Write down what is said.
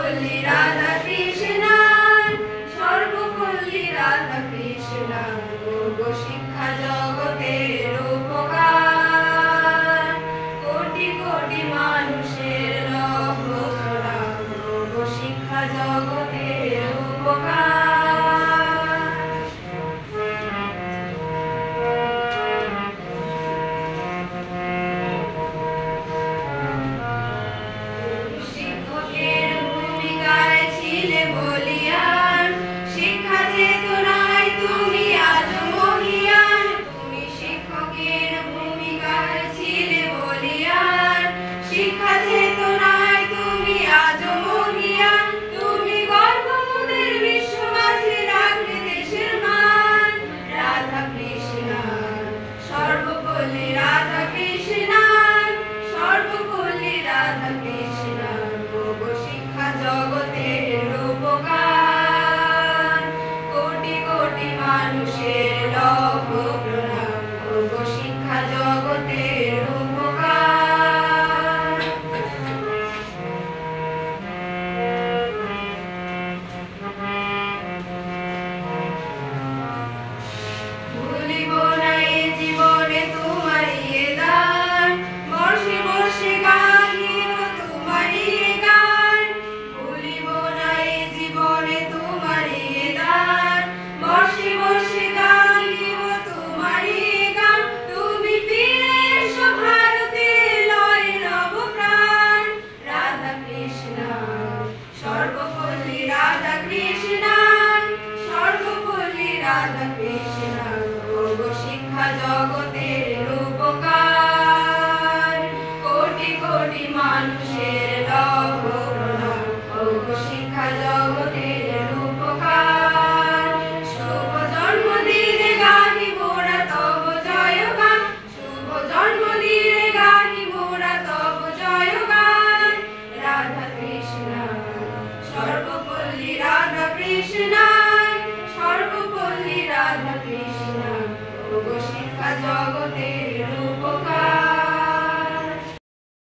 সর্বপল্লী রাধা কৃষ্ণ, সর্বপল্লী রাধা কৃষ্ণ, যোগ শিক্ষা জগতের উপকার, কোটি কোটি মানুষের লক্ষ্য প্রণাম, যোগ শিক্ষা জগতের উপকার। জগতের উপকার, কোটি কোটি মানুষের লক্ষ্য প্রণাম, যোগ শিক্ষা জগতের উপকার। শুভ জন্মদিনে গাহি মোরা তব জয়গান, শুভ জন্মদিনে গাহি মোরা তব জয়গান। রাধা কৃষ্ণ, সর্বপল্লী রাধা কৃষ্ণ, সর্বপল্লী রাধা কৃষ্ণ, যোগ শিক্ষা জগতের